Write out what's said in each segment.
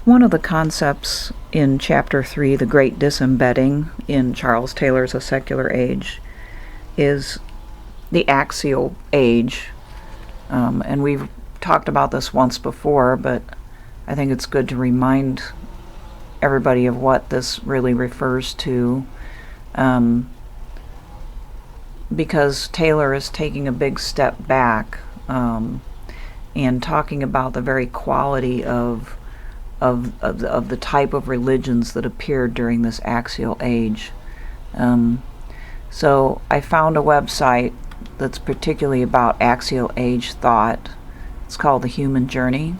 One of the concepts in Chapter 3, The Great Disembedding, in Charles Taylor's A Secular Age, is the axial age. And we've talked about this once before, but I think it's good to remind everybody of what this really refers to, because Taylor is taking a big step back and talking about the very quality of the type of religions that appeared during this axial age. So I found a website that's particularly about axial age thought. It's called The Human Journey,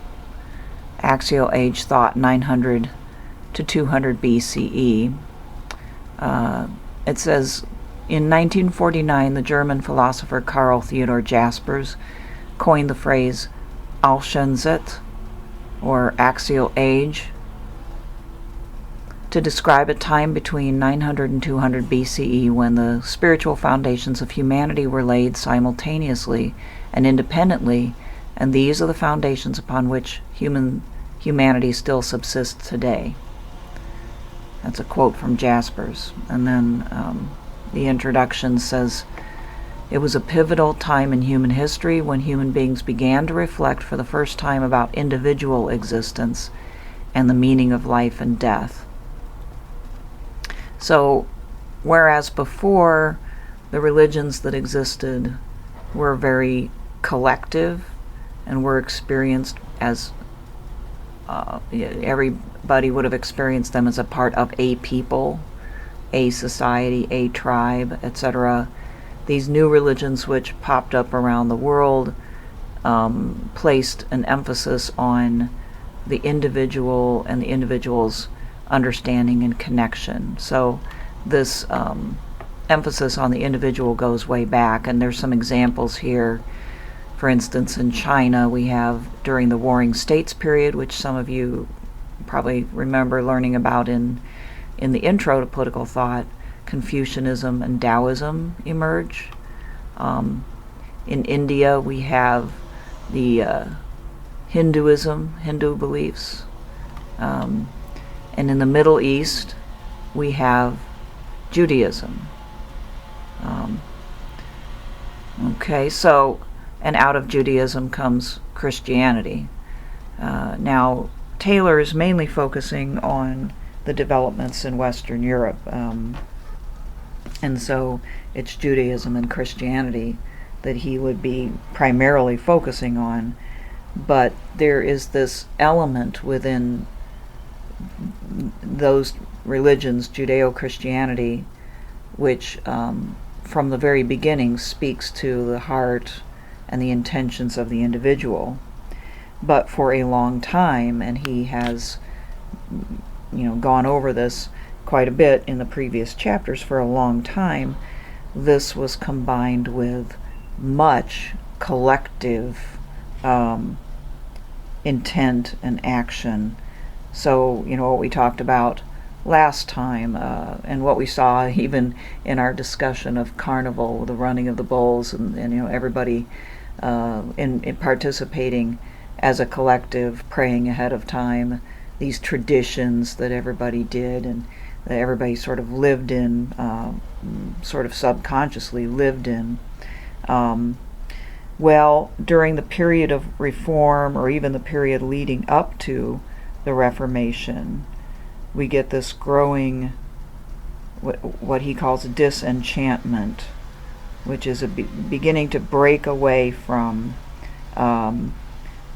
Axial Age Thought 900 to 200 BCE. It says, in 1949, the German philosopher Karl Theodor Jaspers coined the phrase Alschenzeit, or axial age, to describe a time between 900 and 200 BCE when the spiritual foundations of humanity were laid simultaneously and independently, and these are the foundations upon which humanity still subsists today. That's a quote from Jaspers. And then the introduction says, it was a pivotal time in human history when human beings began to reflect for the first time about individual existence and the meaning of life and death. So, whereas before the religions that existed were very collective and were experienced as everybody would have experienced them as a part of a people, a society, a tribe, etc., these new religions which popped up around the world placed an emphasis on the individual and the individual's understanding and connection. So this emphasis on the individual goes way back, and there's some examples here. For instance, in China, we have, during the Warring States period, which some of you probably remember learning about in the intro to political thought, Confucianism and Taoism emerge. In India, we have the Hindu beliefs. And in the Middle East, we have Judaism. And out of Judaism comes Christianity. Now, Taylor is mainly focusing on the developments in Western Europe. And so it's Judaism and Christianity that he would be primarily focusing on. But there is this element within those religions, Judeo-Christianity, which from the very beginning speaks to the heart and the intentions of the individual. But for a long time, and he has gone over this quite a bit in the previous chapters, for a long time, this was combined with much collective intent and action. So, what we talked about last time, and what we saw even in our discussion of Carnival, the running of the bulls, and everybody in participating as a collective, praying ahead of time, these traditions that everybody did and that everybody sort of lived in, sort of subconsciously lived in. Well, during the period of Reform, or even the period leading up to the Reformation, we get this growing, what he calls disenchantment, which is beginning to break away from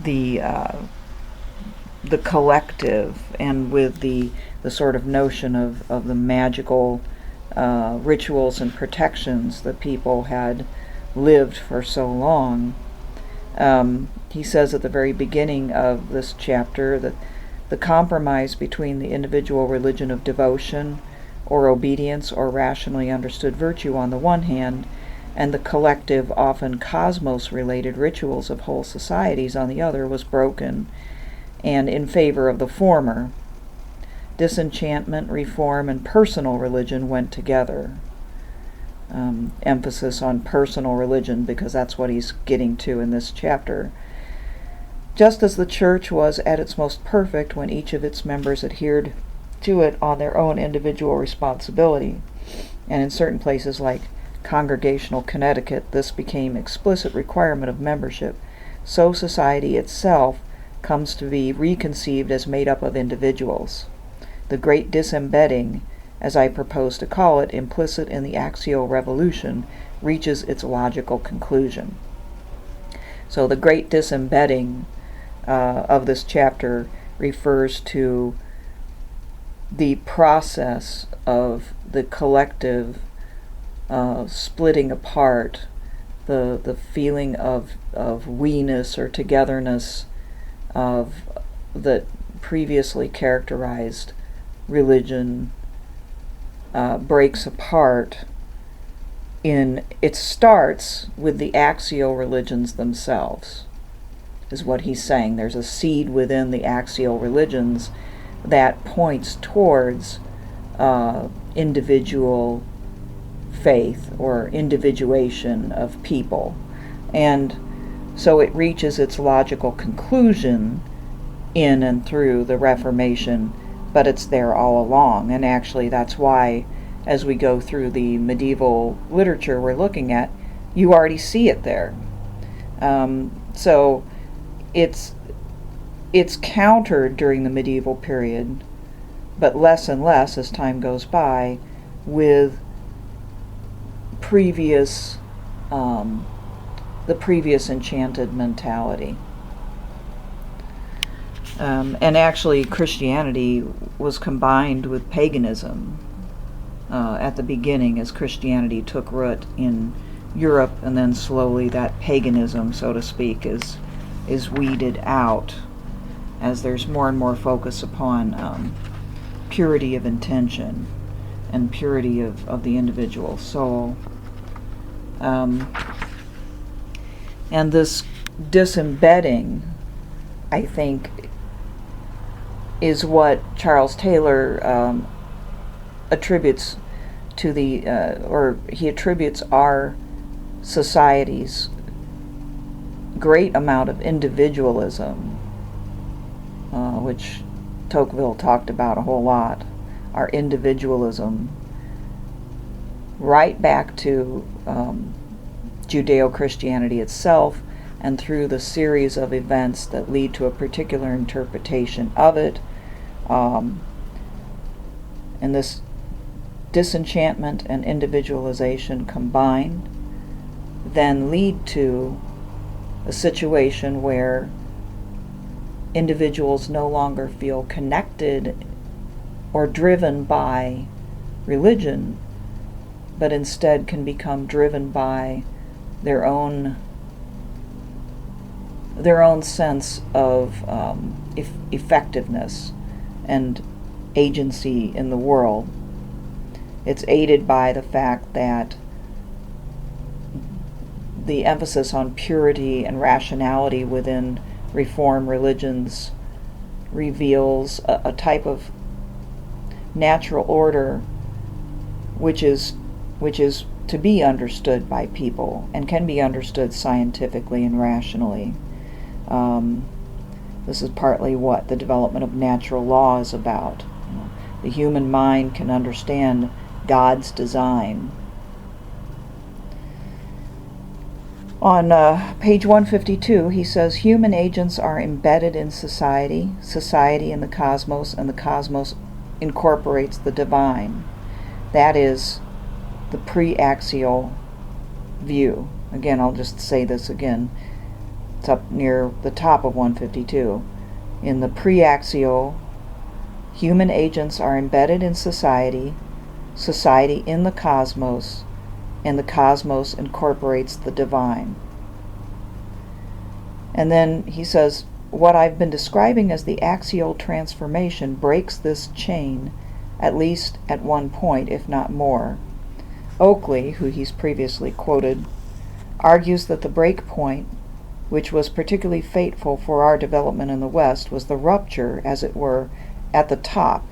the collective, and with the sort of notion of the magical rituals and protections that people had lived for so long. He says at the very beginning of this chapter that the compromise between the individual religion of devotion or obedience or rationally understood virtue on the one hand, and the collective, often cosmos-related rituals of whole societies on the other, was broken, and in favor of the former. Disenchantment, reform, and personal religion went together. Emphasis on personal religion, because that's what he's getting to in this chapter. Just as the church was at its most perfect when each of its members adhered to it on their own individual responsibility, and in certain places like Congregational Connecticut, this became explicit requirement of membership, so society itself comes to be reconceived as made up of individuals. The great disembedding, as I propose to call it, implicit in the axial revolution, reaches its logical conclusion. So the great disembedding of this chapter refers to the process of the collective splitting apart, the feeling of we-ness or togetherness of that previously characterized religion breaks apart. It starts with the axial religions themselves, is what he's saying. There's a seed within the axial religions that points towards individual faith or individuation of people. And so it reaches its logical conclusion in and through the Reformation, but it's there all along. And actually that's why, as we go through the medieval literature we're looking at, you already see it there. So it's countered during the medieval period, but less and less as time goes by, with the previous enchanted mentality. And actually Christianity was combined with paganism at the beginning, as Christianity took root in Europe, and then slowly that paganism, so to speak, is weeded out as there's more and more focus upon purity of intention and purity of the individual soul. And this disembedding, I think, is what Charles Taylor attributes to he attributes our society's great amount of individualism, which Tocqueville talked about a whole lot, our individualism, right back to Judeo-Christianity itself, and through the series of events that lead to a particular interpretation of it. And this disenchantment and individualization combined then lead to a situation where individuals no longer feel connected or driven by religion, but instead can become driven by their own sense of effectiveness and agency in the world. It's aided by the fact that the emphasis on purity and rationality within Reform religions reveals a type of natural order which is to be understood by people and can be understood scientifically and rationally. This is partly what the development of natural law is about. The human mind can understand God's design. On page 152, he says, human agents are embedded in society, society in the cosmos, and the cosmos incorporates the divine. That is the pre-axial view. Again, I'll just say this again. It's up near the top of 152. In the pre-axial, human agents are embedded in society, society in the cosmos, and the cosmos incorporates the divine. And then he says, what I've been describing as the axial transformation breaks this chain, at least at one point, if not more. Oakley, who he's previously quoted, argues that the break point, which was particularly fateful for our development in the West, was the rupture, as it were, at the top,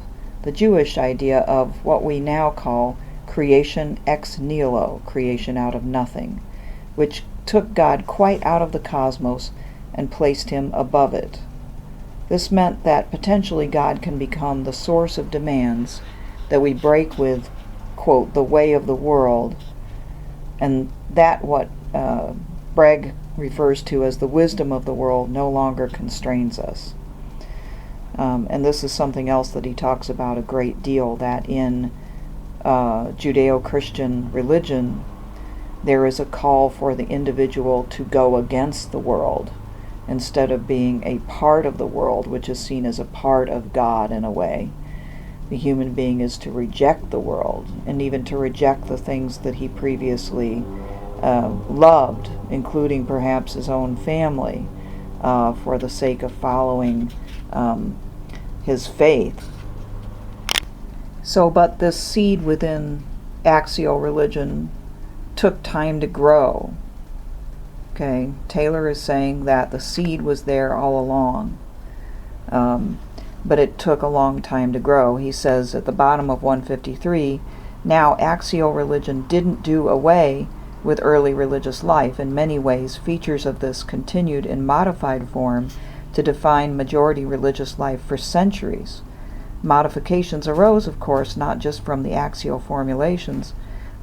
the Jewish idea of what we now call creation ex nihilo, creation out of nothing, which took God quite out of the cosmos and placed him above it. This meant that potentially God can become the source of demands that we break with, quote, the way of the world, and that what Bragg refers to as the wisdom of the world no longer constrains us. And this is something else that he talks about a great deal, that in Judeo-Christian religion there is a call for the individual to go against the world instead of being a part of the world, which is seen as a part of God in a way. The human being is to reject the world, and even to reject the things that he previously loved, including perhaps his own family, for the sake of following his faith. So, but this seed within axial religion took time to grow. Okay, Taylor is saying that the seed was there all along, but it took a long time to grow. He says at the bottom of 153, now axial religion didn't do away with early religious life. In many ways, features of this continued in modified form to define majority religious life for centuries. Modifications arose, of course, not just from the axial formulations,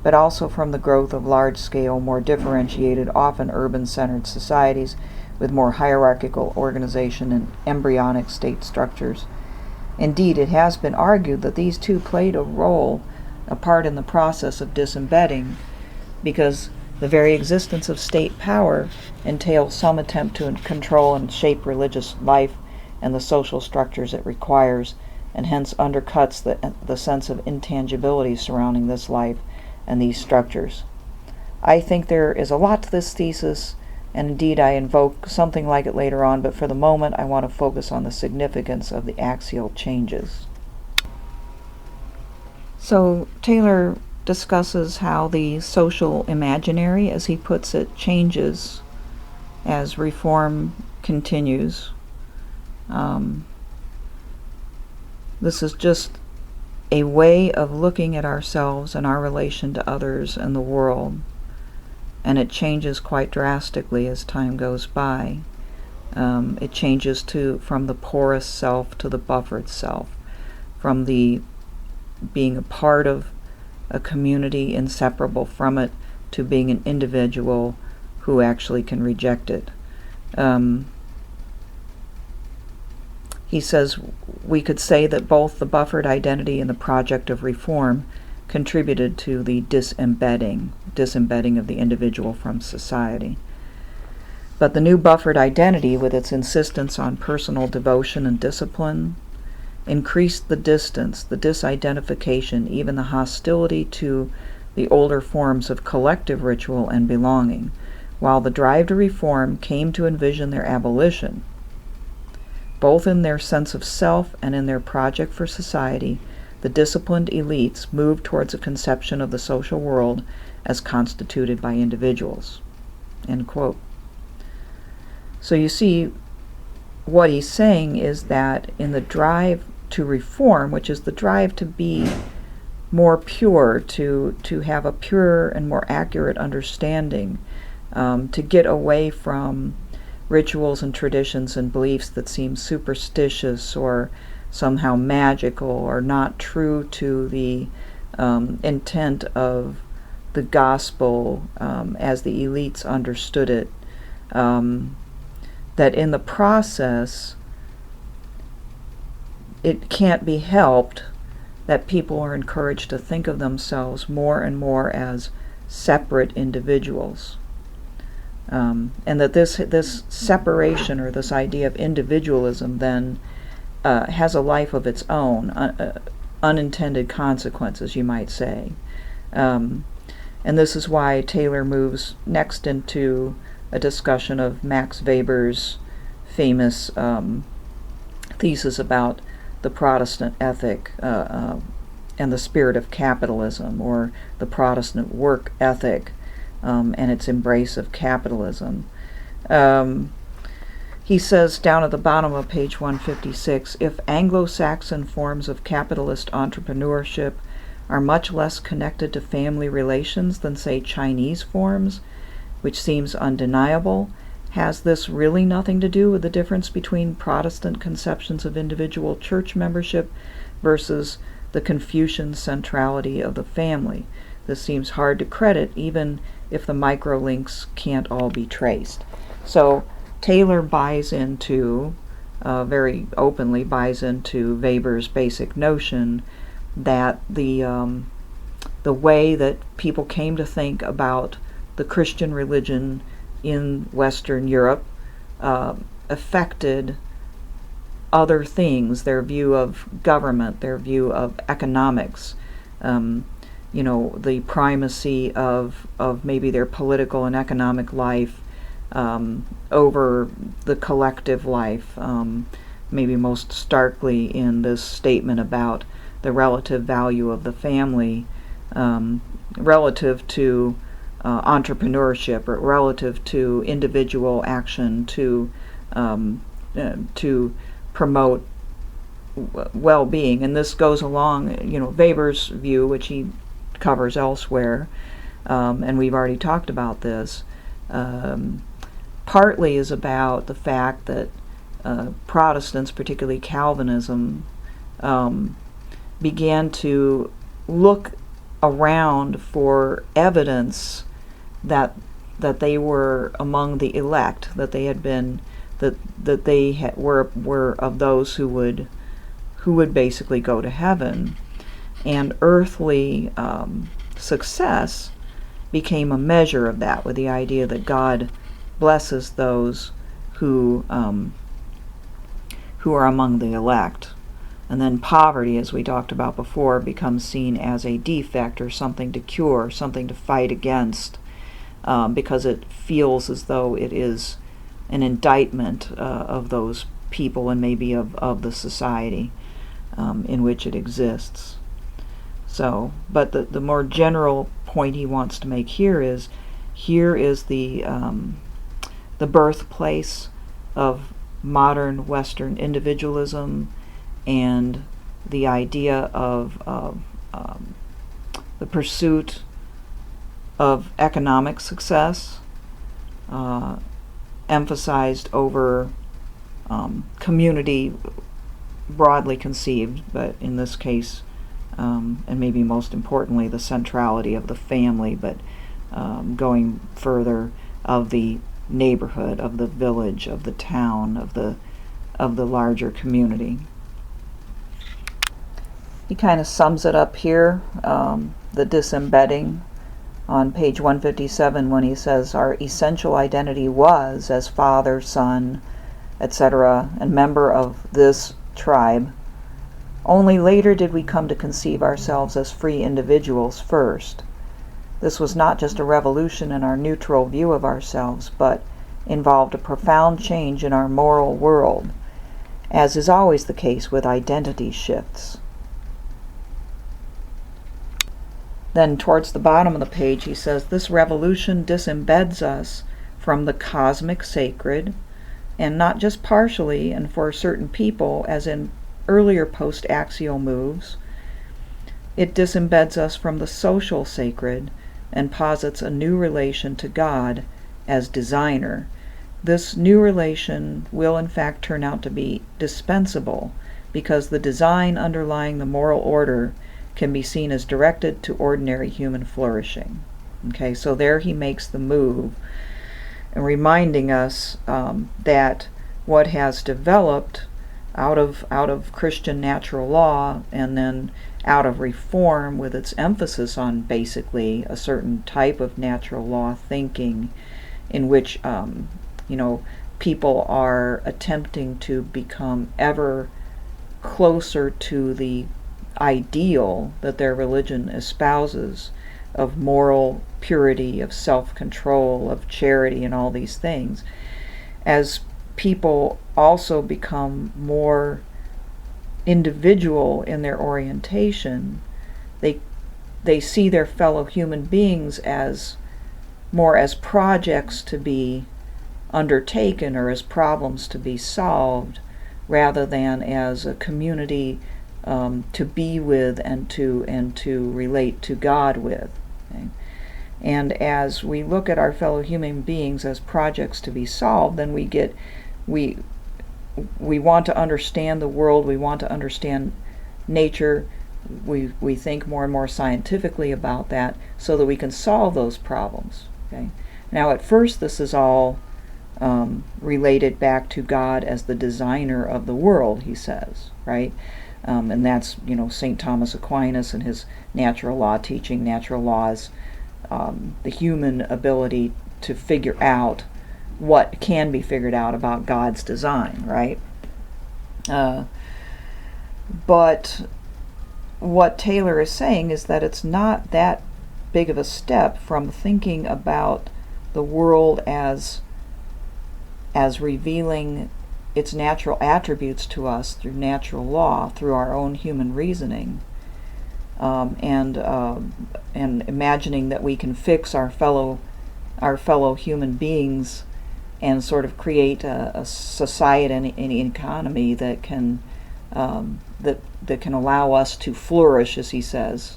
but also from the growth of large-scale, more differentiated, often urban-centered societies with more hierarchical organization and embryonic state structures. Indeed, it has been argued that these two played a part in the process of disembedding, because the very existence of state power entails some attempt to control and shape religious life and the social structures it requires, and hence undercuts the sense of intangibility surrounding this life and these structures. I think there is a lot to this thesis, and indeed I invoke something like it later on, but for the moment I want to focus on the significance of the axial changes. So Taylor discusses how the social imaginary, as he puts it, changes as reform continues. This is just a way of looking at ourselves and our relation to others and the world, and it changes quite drastically as time goes by. It changes from the porous self to the buffered self, from the being a part of a community inseparable from it to being an individual who actually can reject it. He says we could say that both the buffered identity and the project of reform contributed to the disembedding of the individual from society. But the new buffered identity, with its insistence on personal devotion and discipline, increased the distance, the disidentification, even the hostility to the older forms of collective ritual and belonging, while the drive to reform came to envision their abolition. Both in their sense of self and in their project for society, the disciplined elites moved towards a conception of the social world as constituted by individuals. End quote. So you see, what he's saying is that in the drive to reform, which is the drive to be more pure, to have a purer and more accurate understanding, to get away from rituals and traditions and beliefs that seem superstitious or somehow magical or not true to the intent of the gospel as the elites understood it, that in the process it can't be helped that people are encouraged to think of themselves more and more as separate individuals. And that this separation, or this idea of individualism, then has a life of its own, unintended consequences, you might say. And this is why Taylor moves next into a discussion of Max Weber's famous thesis about the Protestant ethic and the spirit of capitalism, or the Protestant work ethic, and its embrace of capitalism. He says down at the bottom of page 156, if Anglo-Saxon forms of capitalist entrepreneurship are much less connected to family relations than, say, Chinese forms, which seems undeniable, Has this really nothing to do with the difference between Protestant conceptions of individual church membership versus the Confucian centrality of the family? This seems hard to credit, even if the microlinks can't all be traced. So Taylor buys into, very openly buys into Weber's basic notion that the way that people came to think about the Christian religion in Western Europe affected other things, their view of government, their view of economics, the primacy of maybe their political and economic life over the collective life, maybe most starkly in this statement about the relative value of the family relative to entrepreneurship, or relative to individual action to promote well-being. And this goes along, Weber's view, which he covers elsewhere, and we've already talked about this, partly is about the fact that Protestants, particularly Calvinism, began to look around for evidence that they were among the elect, that they had been, that they were of those who would basically go to heaven, and earthly success became a measure of that, with the idea that God blesses those who are among the elect. And then poverty, as we talked about before, becomes seen as a defect or something to cure, something to fight against, because it feels as though it is an indictment of those people and maybe of the society in which it exists. So, but the more general point he wants to make here is the birthplace of modern Western individualism and the idea of the pursuit of economic success, emphasized over community broadly conceived, but in this case, and maybe most importantly, the centrality of the family, but going further, of the neighborhood, of the village, of the town, of the larger community. He kind of sums it up here, the disembedding, on page 157, when he says, our essential identity was as father, son, etc., and member of this tribe. Only later did we come to conceive ourselves as free individuals first. This was not just a revolution in our neutral view of ourselves, but involved a profound change in our moral world, as is always the case with identity shifts. Then towards the bottom of the page he says, this revolution disembeds us from the cosmic sacred, and not just partially and for certain people as in earlier post-axial moves. It disembeds us from the social sacred and posits a new relation to God as designer. This new relation will in fact turn out to be dispensable, because the design underlying the moral order can be seen as directed to ordinary human flourishing. Okay, so there he makes the move, and reminding us that what has developed out of Christian natural law, and then out of reform, with its emphasis on basically a certain type of natural law thinking, in which people are attempting to become ever closer to the ideal that their religion espouses, of moral purity, of self-control, of charity, and all these things. As people also become more individual in their orientation, they see their fellow human beings as more as projects to be undertaken, or as problems to be solved, rather than as a community to be with and to relate to God with. Okay? And as we look at our fellow human beings as projects to be solved, then we want to understand the world, we want to understand nature, we think more and more scientifically about that so that we can solve those problems. Okay? Now at first this is all related back to God as the designer of the world, he says, right? And that's, St. Thomas Aquinas and his natural law teaching, natural laws, the human ability to figure out what can be figured out about God's design, right? But what Taylor is saying is that it's not that big of a step from thinking about the world as revealing its natural attributes to us through natural law, through our own human reasoning, and imagining that we can fix our fellow human beings and sort of create a society and an economy that can that can allow us to flourish, as he says,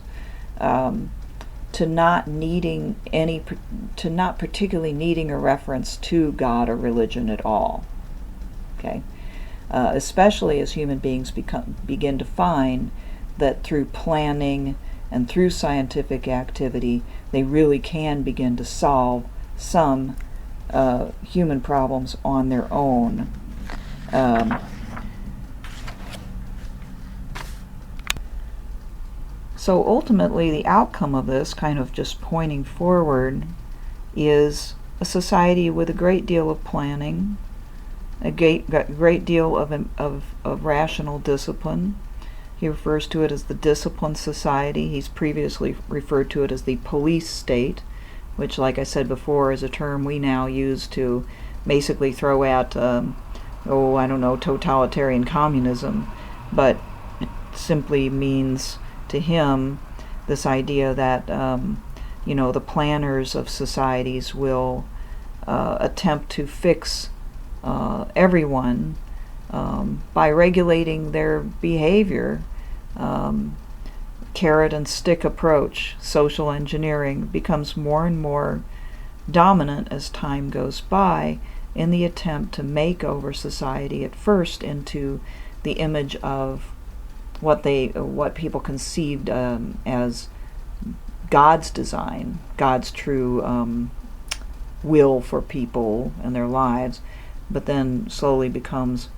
to not particularly needing a reference to God or religion at all. Okay, especially as human beings begin to find that through planning and through scientific activity, they really can begin to solve some human problems on their own. So ultimately, the outcome of this, kind of just pointing forward, is a society with a great deal of planning, a great deal of rational discipline. He refers to it as the disciplined society. He's previously referred to it as the police state, which, like I said before, is a term we now use to basically throw at, totalitarian communism, but it simply means to him this idea that the planners of societies will attempt to fix everyone by regulating their behavior. Carrot and stick approach, social engineering, becomes more and more dominant as time goes by in the attempt to make over society at first into the image of what people conceived as God's design, God's true will for people and their lives, but then slowly becomes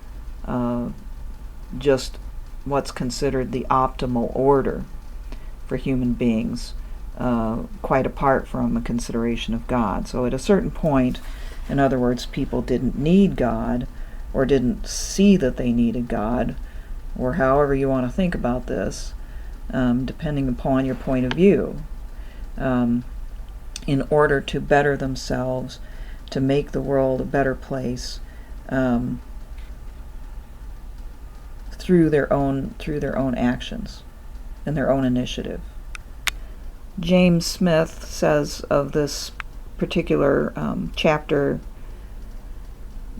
just what's considered the optimal order for human beings, quite apart from a consideration of God. So at a certain point, in other words, people didn't need God, or didn't see that they needed God, or however you want to think about this, depending upon your point of view, in order to better themselves, to make the world a better place, through their own actions and their own initiative. James Smith says of this particular chapter,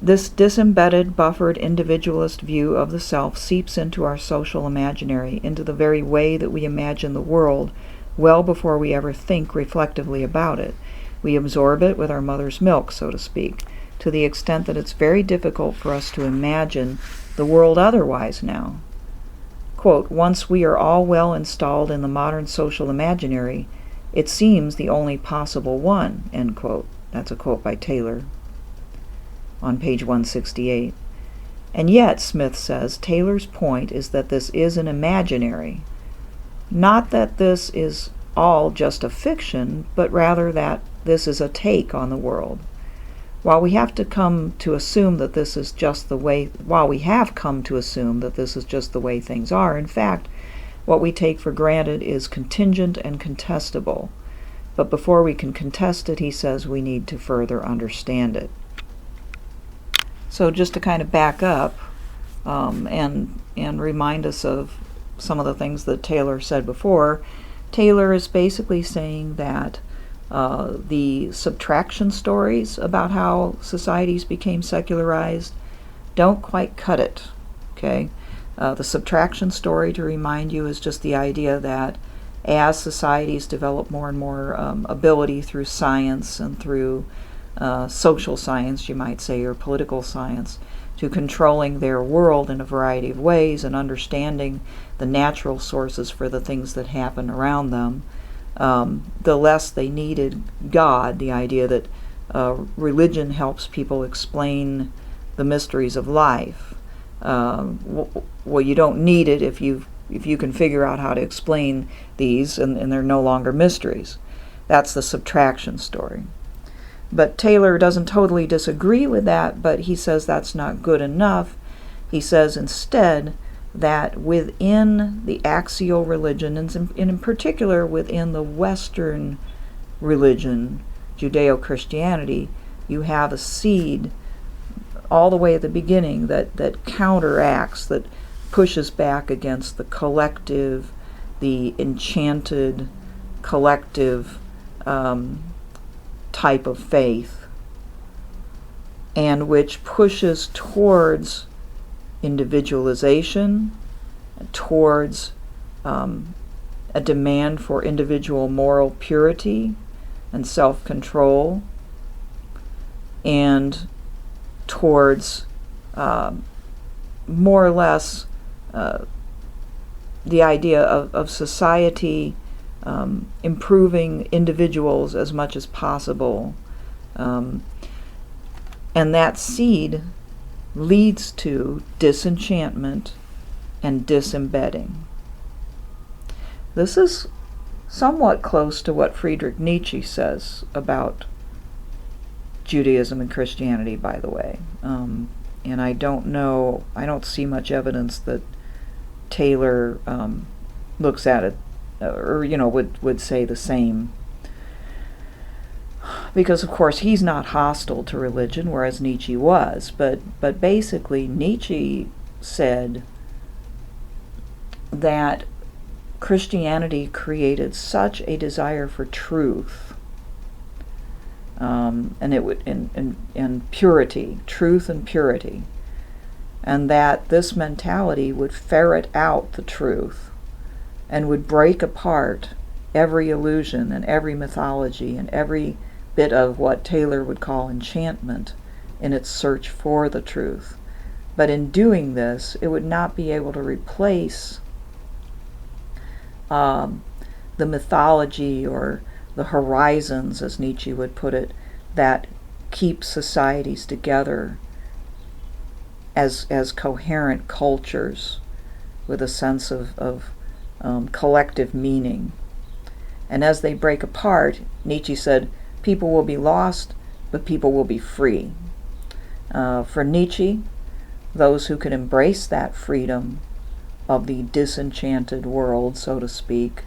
this disembedded, buffered, individualist view of the self seeps into our social imaginary, into the very way that we imagine the world, well before we ever think reflectively about it. We absorb it with our mother's milk, so to speak, to the extent that it's very difficult for us to imagine the world otherwise now. Quote, once we are all well installed in the modern social imaginary, it seems the only possible one, end quote. That's a quote by Taylor on page 168. And yet, Smith says, Taylor's point is that this is an imaginary. Not that this is all just a fiction, but rather that this is a take on the world. While we have come to assume that this is just the way things are, in fact, what we take for granted is contingent and contestable. But before we can contest it, he says, we need to further understand it. So just to kind of back up and remind us of some of the things that Taylor said before, Taylor is basically saying that the subtraction stories about how societies became secularized don't quite cut it. Okay, the subtraction story, to remind you, is just the idea that as societies develop more and more ability through science and through social science, you might say, or political science, to controlling their world in a variety of ways and understanding the natural sources for the things that happen around them, the less they needed God, the idea that religion helps people explain the mysteries of life. Well, you don't need it if you can figure out how to explain these, and they're no longer mysteries. That's the subtraction story. But Taylor doesn't totally disagree with that, but he says that's not good enough. He says instead that within the axial religion, and in particular within the Western religion, Judeo-Christianity, you have a seed all the way at the beginning that counteracts, that pushes back against the collective, the enchanted collective type of faith, and which pushes towards individualization, towards a demand for individual moral purity and self-control, and towards more or less the idea of society improving individuals as much as possible. And that seed leads to disenchantment and disembedding. This is somewhat close to what Friedrich Nietzsche says about Judaism and Christianity, by the way. And I don't see much evidence that Taylor looks at it, or would say the same. Because of course he's not hostile to religion, whereas Nietzsche was. But basically Nietzsche said that Christianity created such a desire for truth, and it would and purity, truth and purity, and that this mentality would ferret out the truth and would break apart every illusion and every mythology and every bit of what Taylor would call enchantment in its search for the truth. But in doing this, it would not be able to replace the mythology or the horizons, as Nietzsche would put it, that keep societies together as coherent cultures with a sense of collective meaning. And as they break apart, Nietzsche said, people will be lost, but people will be free. For Nietzsche, those who could embrace that freedom of the disenchanted world, so to speak,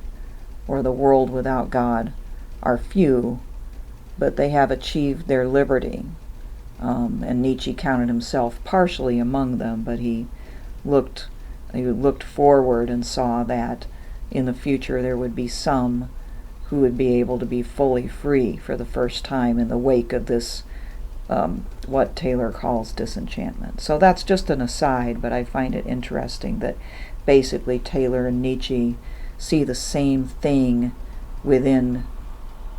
or the world without God, are few, but they have achieved their liberty. And Nietzsche counted himself partially among them, but he looked forward and saw that in the future there would be some who would be able to be fully free for the first time in the wake of this, what Taylor calls disenchantment. So that's just an aside, but I find it interesting that basically Taylor and Nietzsche see the same thing within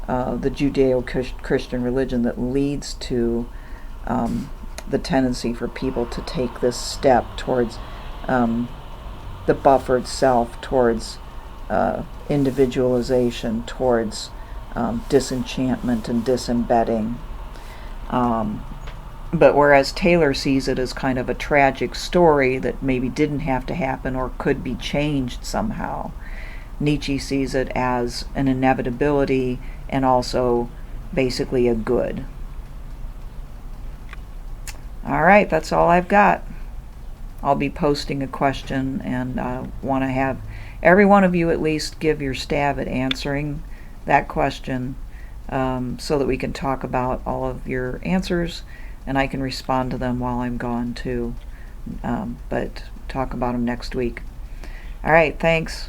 the Judeo-Christian religion that leads to the tendency for people to take this step towards the buffered self, towards individualization, towards disenchantment and disembedding. But whereas Taylor sees it as kind of a tragic story that maybe didn't have to happen or could be changed somehow, Nietzsche sees it as an inevitability and also basically a good. All right, that's all I've got. I'll be posting a question, and want to have every one of you at least give your stab at answering that question, so that we can talk about all of your answers, and I can respond to them while I'm gone too, but talk about them next week. All right, thanks.